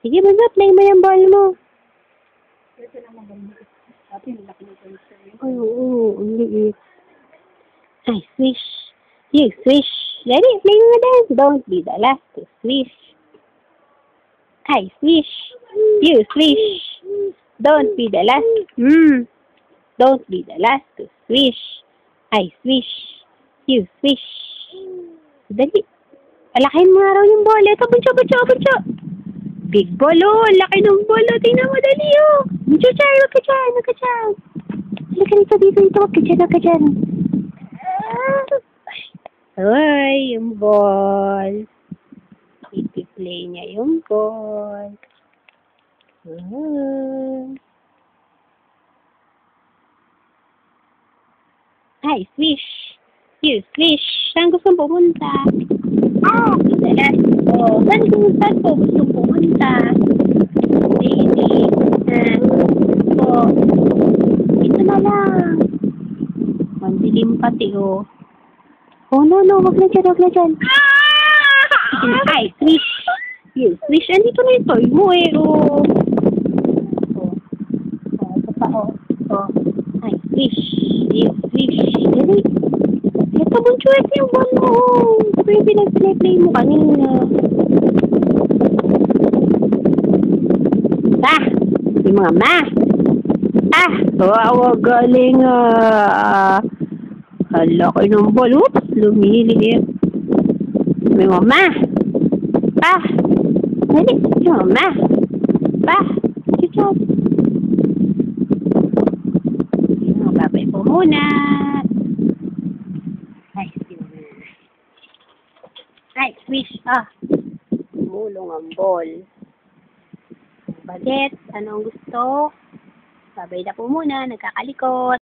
Sige, basta, play mo yung ball mo. Ito lang maganda. Dati nilaki ng concern. Ay, oo, ang liit. Ay, swish. You swish. Ready? Play mo din. Don't be the last to swish. I swish. You swish. Don't be the last. Don't be the last to swish. I swish. You swish. Dali. Alakin mo nga raw yung ball. Ito, bunso, bunso, bunso. Big ball, oh. Laki ng ball, oh. Tingnan mo, dali, oh. Bunso, chay. Huwag ka dyan. Huwag ka dyan. Halika dito, dito, dito. Huwag ka dyan, huwag ka dyan. Ay, yung ball. Ipi-play niya yung ball. Ay, swish. You swish. Saan gusto pumunta? Dalas. Oh, saan po gusto pumunta? Baby. Oh. Ito na lang. Mandilim pati, oh. Oh, no, wag na dyan, wag na dyan. Ay, swish. You swish. Andito na yung toy mo, eh, oh. Ito pa, oh. Oh. Ay, swish. You swish. Dali. Ito, bunso, ito yung ball mo, oh. Ito yung pinag-play mo kanina. Yung mga ma. Wow, galing, hala ko ng ball. Oops, lumiliit. May mama. Dali. Yung mama. Chuchot. Babay po muna. Ay, swish. Tumulong ang ball. Bagets, anong gusto? Babay na po muna, nagkakalikot.